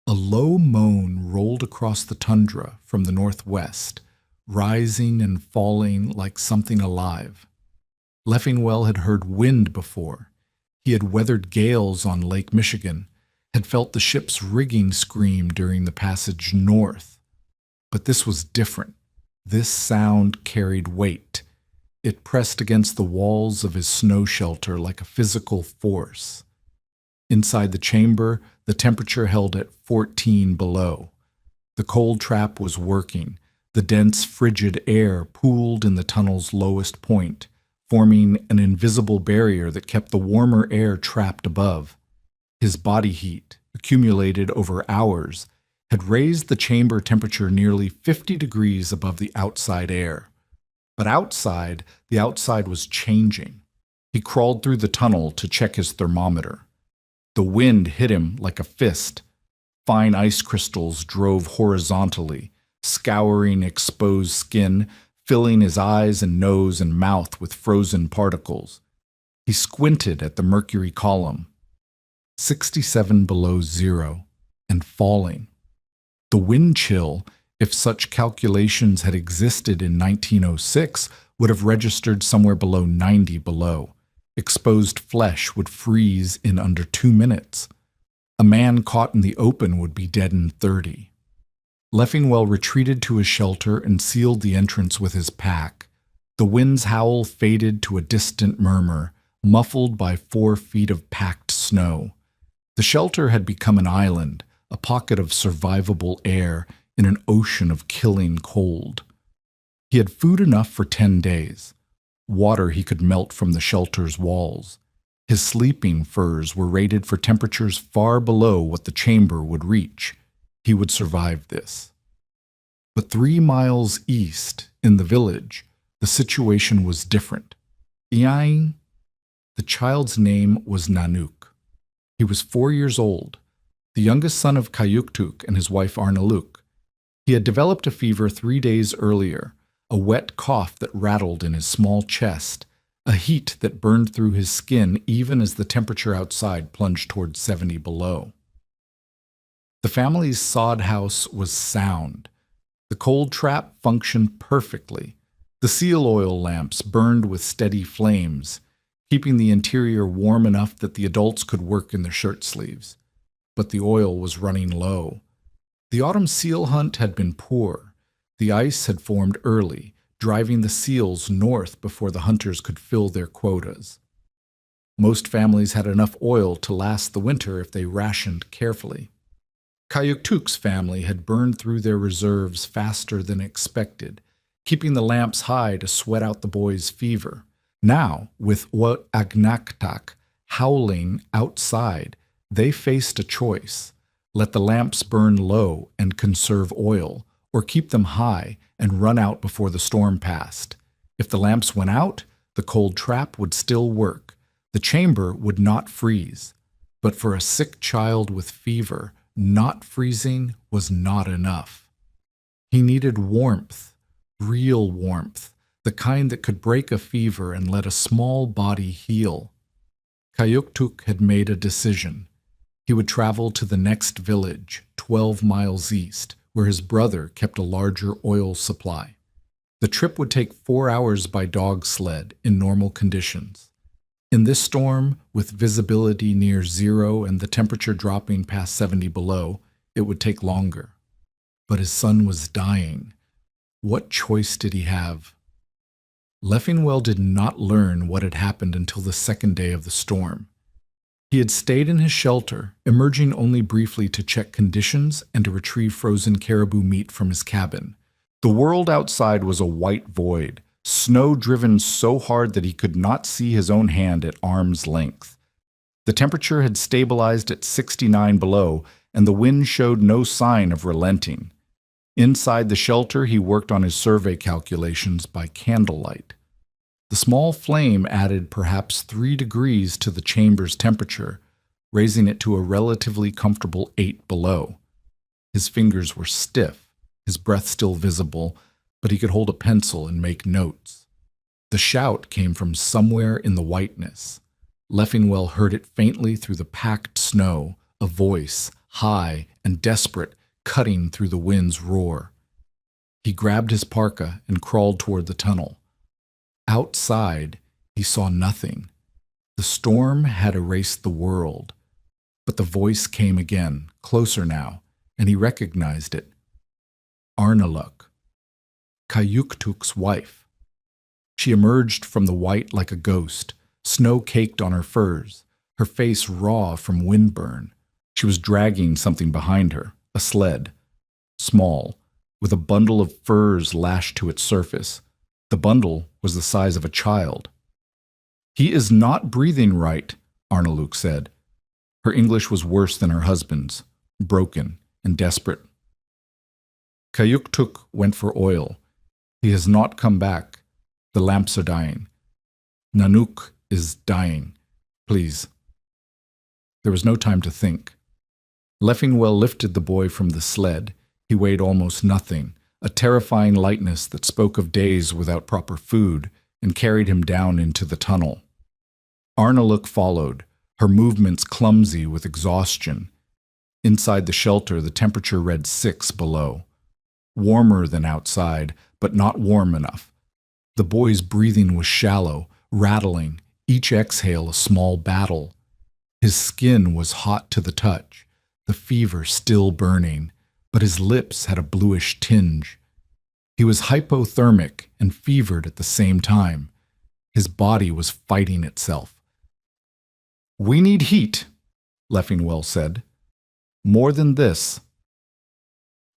A low moan rolled across the tundra from the northwest, rising and falling like something alive. Leffingwell had heard wind before. He had weathered gales on Lake Michigan, had felt the ship's rigging scream during the passage north. But this was different. This sound carried weight. It pressed against the walls of his snow shelter like a physical force. Inside the chamber, the temperature held at 14 below. The cold trap was working. The dense, frigid air pooled in the tunnel's lowest point, forming an invisible barrier that kept the warmer air trapped above. His body heat, accumulated over hours, had raised the chamber temperature nearly 50 degrees above the outside air. But outside, the outside was changing. He crawled through the tunnel to check his thermometer. The wind hit him like a fist. Fine ice crystals drove horizontally, scouring exposed skin, filling his eyes and nose and mouth with frozen particles. He squinted at the mercury column. 67 below zero, and falling. The wind chill, if such calculations had existed in 1906, would have registered somewhere below 90 below. Exposed flesh would freeze in under 2 minutes. A man caught in the open would be dead in 30. Leffingwell retreated to his shelter and sealed the entrance with his pack. The wind's howl faded to a distant murmur, muffled by 4 feet of packed snow. The shelter had become an island, a pocket of survivable air in an ocean of killing cold. He had food enough for 10 days. Water he could melt from the shelter's walls. His sleeping furs were rated for temperatures far below what the chamber would reach. He would survive this. But 3 miles east, in the village, the situation was different. Iain, the child's name was Nanook. He was 4 years old, the youngest son of Kayuktuk and his wife Arnaluk. He had developed a fever 3 days earlier, a wet cough that rattled in his small chest, a heat that burned through his skin even as the temperature outside plunged toward 70 below. The family's sod house was sound. The cold trap functioned perfectly. The seal oil lamps burned with steady flames, keeping the interior warm enough that the adults could work in their shirt sleeves. But the oil was running low. The autumn seal hunt had been poor. The ice had formed early, driving the seals north before the hunters could fill their quotas. Most families had enough oil to last the winter if they rationed carefully. Kayuktuk's family had burned through their reserves faster than expected, keeping the lamps high to sweat out the boys' fever. Now, with Agnaktak howling outside, they faced a choice: let the lamps burn low and conserve oil, or keep them high and run out before the storm passed. If the lamps went out, the cold trap would still work. The chamber would not freeze. But for a sick child with fever, not freezing was not enough. He needed warmth, real warmth, the kind that could break a fever and let a small body heal. Kayuktuk had made a decision. He would travel to the next village, 12 miles east, where his brother kept a larger oil supply. The trip would take 4 hours by dog sled in normal conditions. In this storm, with visibility near zero and the temperature dropping past 70 below, it would take longer. But his son was dying. What choice did he have? Leffingwell did not learn what had happened until the second day of the storm. He had stayed in his shelter, emerging only briefly to check conditions and to retrieve frozen caribou meat from his cabin. The world outside was a white void, snow driven so hard that he could not see his own hand at arm's length. The temperature had stabilized at 69 below, and the wind showed no sign of relenting. Inside the shelter, he worked on his survey calculations by candlelight. The small flame added perhaps 3 degrees to the chamber's temperature, raising it to a relatively comfortable 8 below. His fingers were stiff, his breath still visible, but he could hold a pencil and make notes. The shout came from somewhere in the whiteness. Leffingwell heard it faintly through the packed snow, a voice, high and desperate, cutting through the wind's roar. He grabbed his parka and crawled toward the tunnel. Outside, he saw nothing. The storm had erased the world. But the voice came again, closer now, and he recognized it. Arnaluk, Kayuktuk's wife. She emerged from the white like a ghost, snow caked on her furs, her face raw from windburn. She was dragging something behind her, a sled, small, with a bundle of furs lashed to its surface. The bundle was the size of a child. "He is not breathing right," Arnaluk said. Her English was worse than her husband's, broken and desperate. Kayuktuk went for oil. He has not come back. The lamps are dying. Nanook is dying. Please. There was no time to think. Leffingwell lifted the boy from the sled. He weighed almost nothing, a terrifying lightness that spoke of days without proper food, and carried him down into the tunnel. Arnaluk followed, her movements clumsy with exhaustion. Inside the shelter, the temperature read 6 below. Warmer than outside, but not warm enough. The boy's breathing was shallow, rattling, each exhale a small battle. His skin was hot to the touch, the fever still burning, but his lips had a bluish tinge. He was hypothermic and fevered at the same time. His body was fighting itself. "We need heat," Leffingwell said. "More than this."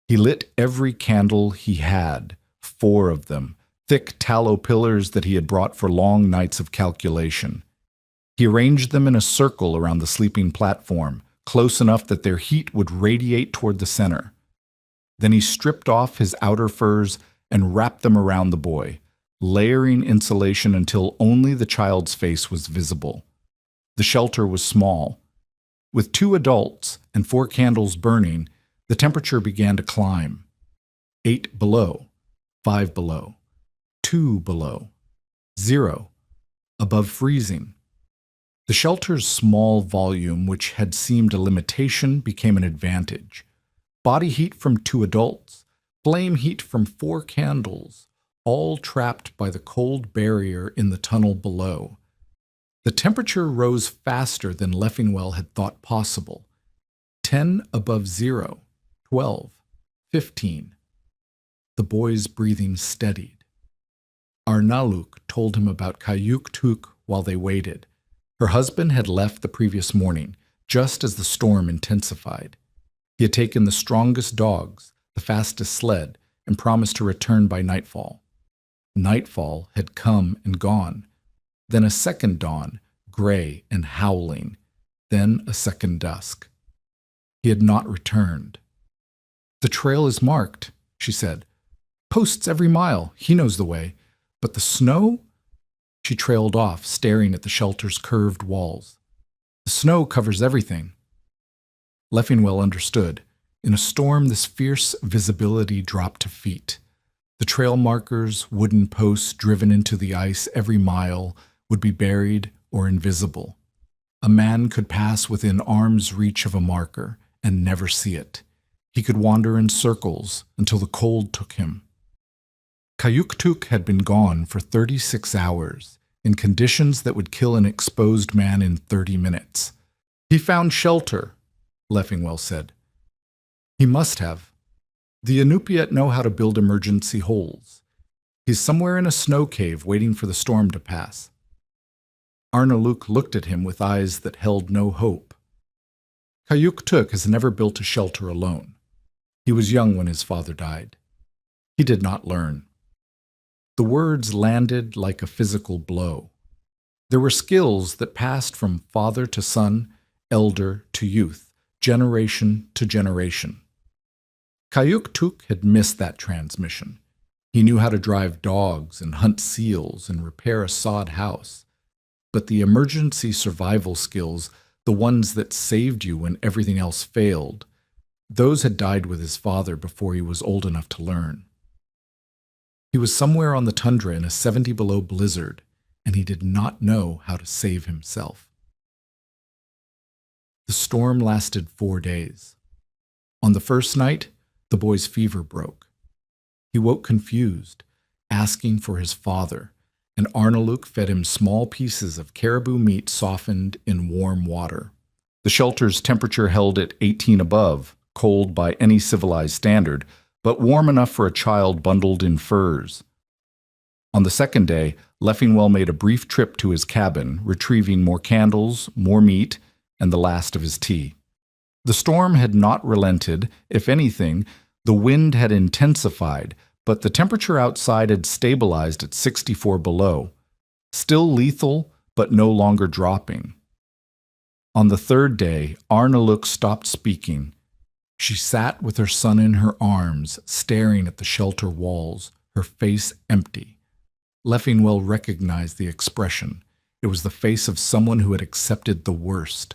He lit every candle he had, 4 of them, thick tallow pillars that he had brought for long nights of calculation. He arranged them in a circle around the sleeping platform, close enough that their heat would radiate toward the center. Then he stripped off his outer furs and wrapped them around the boy, layering insulation until only the child's face was visible. The shelter was small. With 2 adults and 4 candles burning, the temperature began to climb. 8 below, 5 below, 2 below, 0, above freezing. The shelter's small volume, which had seemed a limitation, became an advantage. Body heat from 2 adults, flame heat from 4 candles, all trapped by the cold barrier in the tunnel below. The temperature rose faster than Leffingwell had thought possible. 10 above 0, 12, 15. The boy's breathing steadied. Arnaluk told him about Kayuk-Tuk while they waited. Her husband had left the previous morning, just as the storm intensified. He had taken the strongest dogs, the fastest sled, and promised to return by nightfall. Nightfall had come and gone. Then a second dawn, gray and howling. Then a second dusk. He had not returned. "The trail is marked," she said. "Posts every mile. He knows the way. But the snow?" She trailed off, staring at the shelter's curved walls. "The snow covers everything." Leffingwell understood. In a storm, this fierce visibility dropped to feet. The trail markers, wooden posts driven into the ice every mile, would be buried or invisible. A man could pass within arm's reach of a marker and never see it. He could wander in circles until the cold took him. Kayuk-Tuk had been gone for 36 hours, in conditions that would kill an exposed man in 30 minutes. "He found shelter," Leffingwell said. "He must have. The Inupiat know how to build emergency holes. He's somewhere in a snow cave waiting for the storm to pass." Arnaluk looked at him with eyes that held no hope. "Kayuk-Tuk has never built a shelter alone. He was young when his father died. He did not learn." The words landed like a physical blow. There were skills that passed from father to son, elder to youth, generation to generation. Kayuk-Tuk had missed that transmission. He knew how to drive dogs and hunt seals and repair a sod house. But the emergency survival skills, the ones that saved you when everything else failed, those had died with his father before he was old enough to learn. He was somewhere on the tundra in a 70-below blizzard, and he did not know how to save himself. The storm lasted 4 days. On the first night, the boy's fever broke. He woke confused, asking for his father, and Arnaluk fed him small pieces of caribou meat softened in warm water. The shelter's temperature held at 18 above, cold by any civilized standard, but warm enough for a child bundled in furs. On the second day, Leffingwell made a brief trip to his cabin, retrieving more candles, more meat, and the last of his tea. The storm had not relented. If anything, the wind had intensified, but the temperature outside had stabilized at 64 below, still lethal, but no longer dropping. On the third day, Arnaluk stopped speaking. She sat with her son in her arms, staring at the shelter walls, her face empty. Leffingwell recognized the expression. It was the face of someone who had accepted the worst.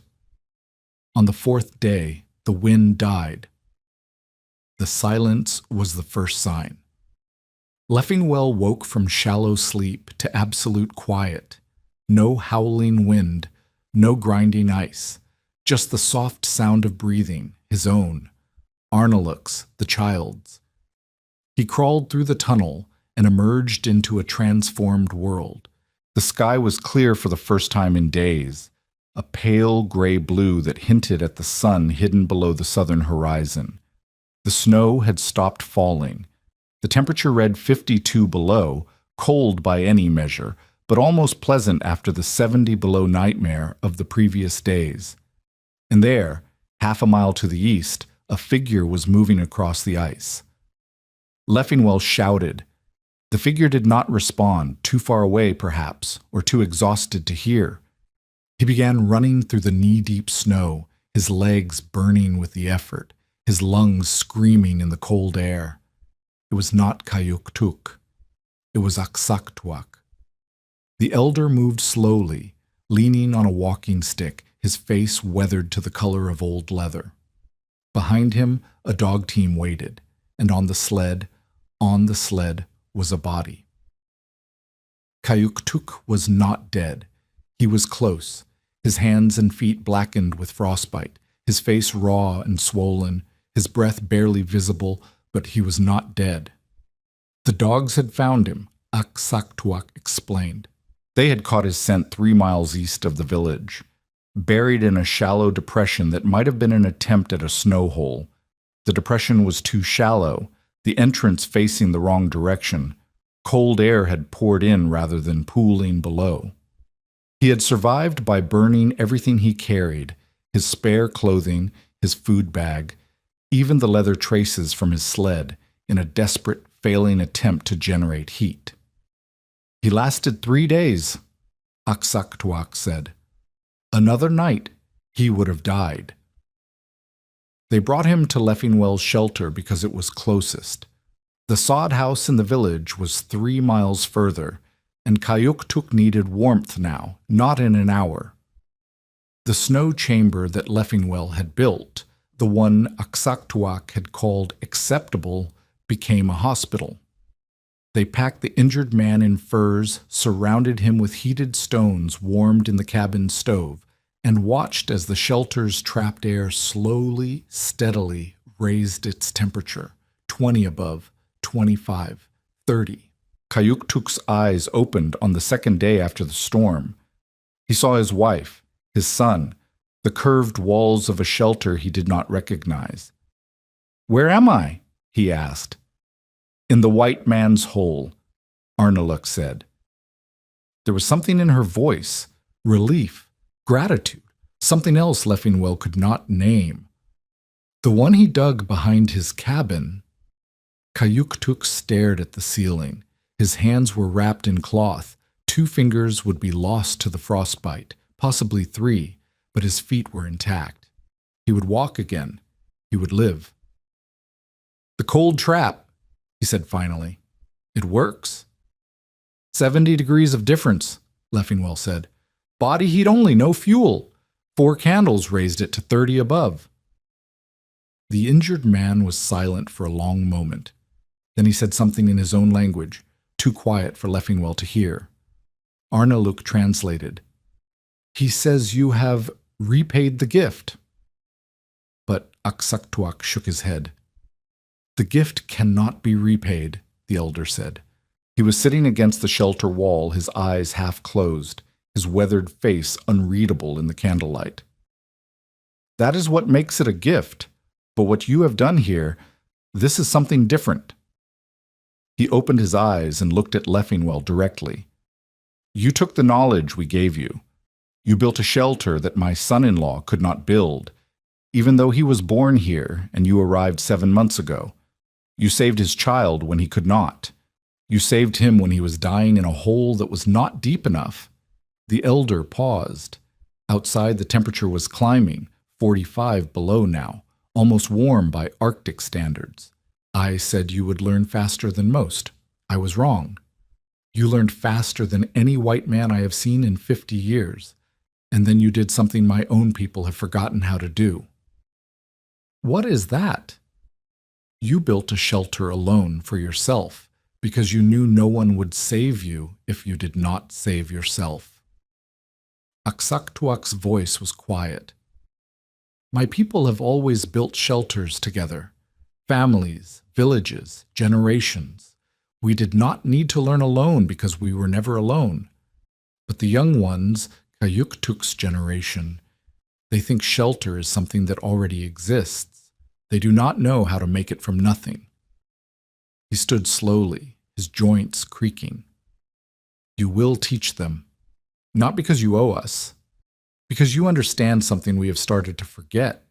On the fourth day, the wind died. The silence was the first sign. Leffingwell woke from shallow sleep to absolute quiet. No howling wind, no grinding ice, just the soft sound of breathing, his own, Arnaluk's, the child's. He crawled through the tunnel and emerged into a transformed world. The sky was clear for the first time in days, a pale gray blue that hinted at the sun hidden below the southern horizon. The snow had stopped falling. The temperature read 52 below, cold by any measure, but almost pleasant after the 70 below nightmare of the previous days. And there, half a mile to the east, a figure was moving across the ice. Leffingwell shouted. The figure did not respond, too far away perhaps, or too exhausted to hear. He began running through the knee-deep snow, his legs burning with the effort, his lungs screaming in the cold air. It was not Kayuktuk. It was Aksaktuak. The elder moved slowly, leaning on a walking stick, his face weathered to the color of old leather. Behind him, a dog team waited, and on the sled, was a body. Kayuktuk was not dead. He was close, his hands and feet blackened with frostbite, his face raw and swollen, his breath barely visible, but he was not dead. The dogs had found him, Aksaktuak explained. They had caught his scent 3 miles east of the village, buried in a shallow depression that might have been an attempt at a snow hole. The depression was too shallow, the entrance facing the wrong direction. Cold air had poured in rather than pooling below. He had survived by burning everything he carried, his spare clothing, his food bag, even the leather traces from his sled, in a desperate, failing attempt to generate heat. He lasted 3 days, Aksaktuak said. Another night, he would have died. They brought him to Leffingwell's shelter because it was closest. The sod house in the village was 3 miles further, and Kayuktuk needed warmth now, not in an hour. The snow chamber that Leffingwell had built, the one Aksaktuak had called acceptable, became a hospital. They packed the injured man in furs, surrounded him with heated stones warmed in the cabin stove, and watched as the shelter's trapped air slowly, steadily raised its temperature, 20 above, 25, 30. Kayuktuk's eyes opened on the second day after the storm. He saw his wife, his son, the curved walls of a shelter he did not recognize. "Where am I?" he asked. "In the white man's hole," Arnaluk said. There was something in her voice, relief, gratitude, something else Leffingwell could not name. The one he dug behind his cabin. Kayuktuk stared at the ceiling. His hands were wrapped in cloth. 2 fingers would be lost to the frostbite, possibly 3, but his feet were intact. He would walk again. He would live. "The cold trap," he said finally. "It works." 70 degrees of difference, Leffingwell said. "Body heat only, no fuel. 4 candles raised it to 30 above." The injured man was silent for a long moment. Then he said something in his own language, too quiet for Leffingwell to hear. Arnaluk translated. "He says you have repaid the gift." But Aksaktuak shook his head. "The gift cannot be repaid," the elder said. He was sitting against the shelter wall, his eyes half closed, his weathered face unreadable in the candlelight. "That is what makes it a gift, but what you have done here, this is something different." He opened his eyes and looked at Leffingwell directly. "You took the knowledge we gave you. You built a shelter that my son-in-law could not build, even though he was born here and you arrived 7 months ago. You saved his child when he could not. You saved him when he was dying in a hole that was not deep enough." The elder paused. Outside the temperature was climbing, 45 below now, almost warm by Arctic standards. "I said you would learn faster than most. I was wrong." You learned faster than any white man I have seen in 50 years, and then you did something my own people have forgotten how to do. What is that? You built a shelter alone for yourself because you knew no one would save you if you did not save yourself. Aksaktuak's voice was quiet. My people have always built shelters together. Families, villages, generations. We did not need to learn alone because we were never alone. But the young ones, Kayuktuk's generation, they think shelter is something that already exists. They do not know how to make it from nothing. He stood slowly, his joints creaking. You will teach them, not because you owe us, because you understand something we have started to forget.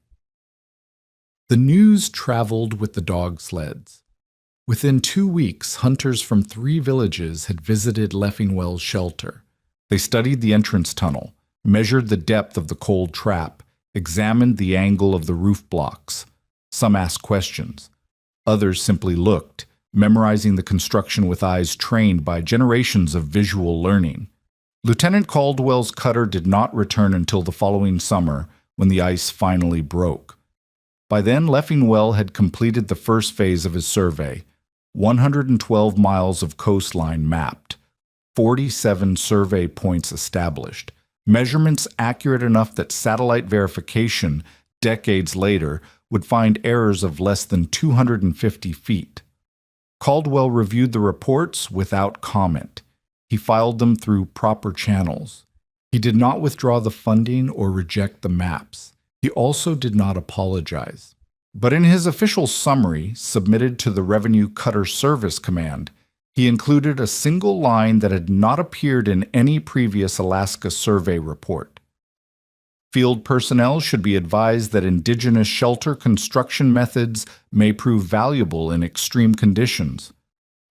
The news traveled with the dog sleds. Within 2 weeks, hunters from 3 villages had visited Leffingwell's shelter. They studied the entrance tunnel, measured the depth of the cold trap, examined the angle of the roof blocks. Some asked questions. Others simply looked, memorizing the construction with eyes trained by generations of visual learning. Lieutenant Caldwell's cutter did not return until the following summer, when the ice finally broke. By then, Leffingwell had completed the first phase of his survey, 112 miles of coastline mapped, 47 survey points established, measurements accurate enough that satellite verification, decades later, would find errors of less than 250 feet. Caldwell reviewed the reports without comment. He filed them through proper channels. He did not withdraw the funding or reject the maps. He also did not apologize. But in his official summary, submitted to the Revenue Cutter Service Command, he included a single line that had not appeared in any previous Alaska survey report. Field personnel should be advised that indigenous shelter construction methods may prove valuable in extreme conditions.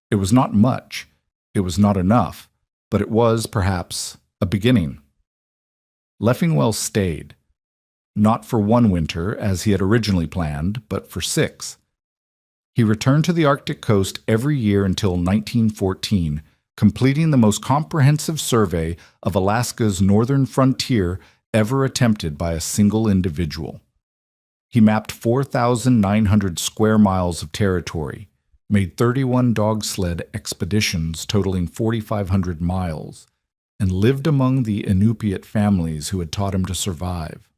It was not much. It was not enough. But it was, perhaps, a beginning. Leffingwell stayed. Not for 1 winter, as he had originally planned, but for 6. He returned to the Arctic coast every year until 1914, completing the most comprehensive survey of Alaska's northern frontier ever attempted by a single individual. He mapped 4,900 square miles of territory, made 31 dog sled expeditions totaling 4,500 miles, and lived among the Inupiat families who had taught him to survive.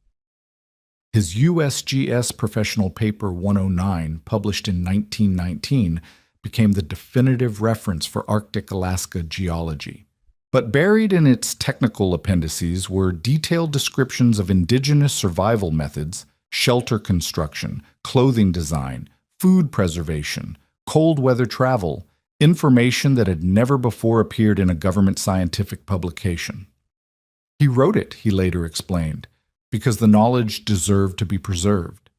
His USGS Professional Paper 109, published in 1919, became the definitive reference for Arctic Alaska geology. But buried in its technical appendices were detailed descriptions of indigenous survival methods, shelter construction, clothing design, food preservation, cold weather travel, information that had never before appeared in a government scientific publication. He wrote it, he later explained, because the knowledge deserved to be preserved.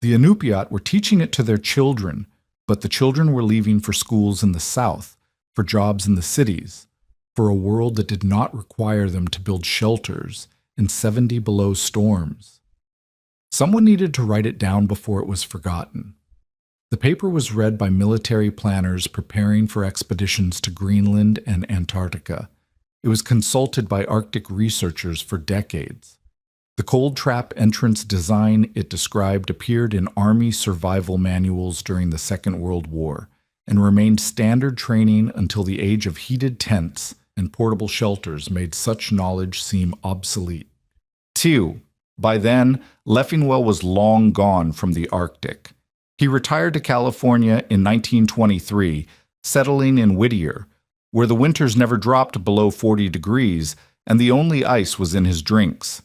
The Inupiat were teaching it to their children, but the children were leaving for schools in the south, for jobs in the cities, for a world that did not require them to build shelters in 70 below storms. Someone needed to write it down before it was forgotten. The paper was read by military planners preparing for expeditions to Greenland and Antarctica. It was consulted by Arctic researchers for decades. The cold trap entrance design it described appeared in Army survival manuals during the Second World War and remained standard training until the age of heated tents and portable shelters made such knowledge seem obsolete. 2. By then, Leffingwell was long gone from the Arctic. He retired to California in 1923, settling in Whittier, where the winters never dropped below 40 degrees and the only ice was in his drinks.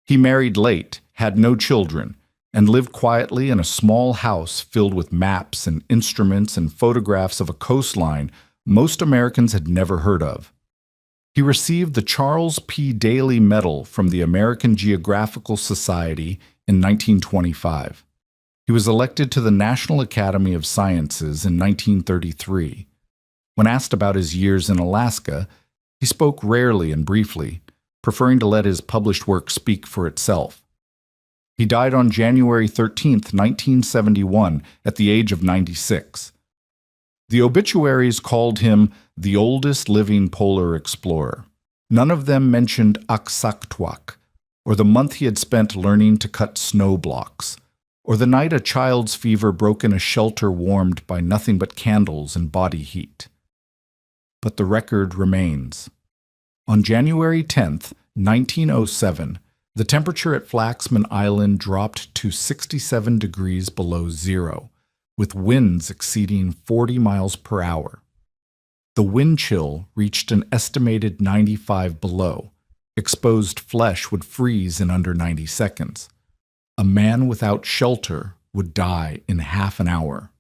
He married late, had no children, and lived quietly in a small house filled with maps and instruments and photographs of a coastline most Americans had never heard of. He received the Charles P. Daly Medal from the American Geographical Society in 1925. He was elected to the National Academy of Sciences in 1933. When asked about his years in Alaska, he spoke rarely and briefly, preferring to let his published work speak for itself. He died on January 13, 1971, at the age of 96. The obituaries called him the oldest living polar explorer. None of them mentioned Aksaktuak, or the month he had spent learning to cut snow blocks, or the night a child's fever broke in a shelter warmed by nothing but candles and body heat. But the record remains. On January 10th, 1907, the temperature at Flaxman Island dropped to 67 degrees below zero, with winds exceeding 40 miles per hour. The wind chill reached an estimated 95 below. Exposed flesh would freeze in under 90 seconds. A man without shelter would die in half an hour.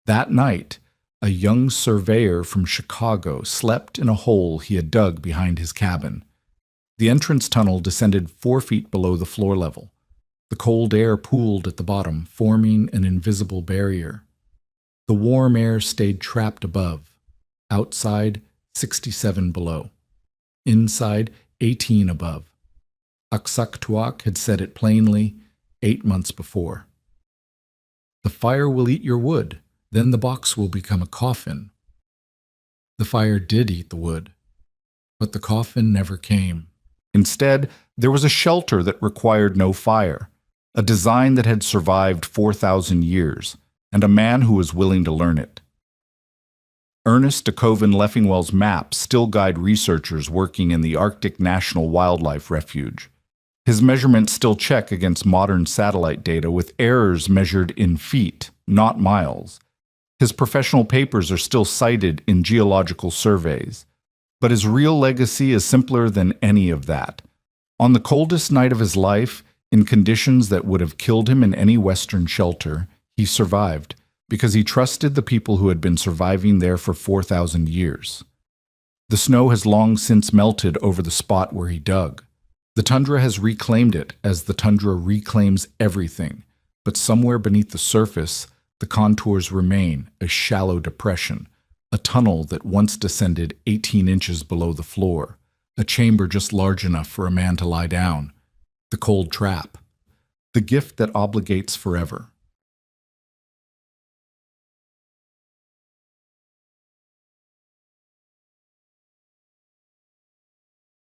That night, a young surveyor from Chicago slept in a hole he had dug behind his cabin. The entrance tunnel descended 4 feet below the floor level. The cold air pooled at the bottom, forming an invisible barrier. The warm air stayed trapped above. Outside, 67 below. Inside, 18 above. Aksaktuak had said it plainly 8 months before. The fire will eat your wood, then the box will become a coffin. The fire did eat the wood, but the coffin never came. Instead, there was a shelter that required no fire, a design that had survived 4,000 years, and a man who was willing to learn it. Ernest de Koven-Leffingwell's maps still guide researchers working in the Arctic National Wildlife Refuge. His measurements still check against modern satellite data with errors measured in feet, not miles. His professional papers are still cited in geological surveys. But his real legacy is simpler than any of that. On the coldest night of his life, in conditions that would have killed him in any Western shelter, he survived, because he trusted the people who had been surviving there for 4,000 years. The snow has long since melted over the spot where he dug. The tundra has reclaimed it as the tundra reclaims everything, but somewhere beneath the surface, the contours remain a shallow depression, a tunnel that once descended 18 inches below the floor, a chamber just large enough for a man to lie down, the cold trap, the gift that obligates forever.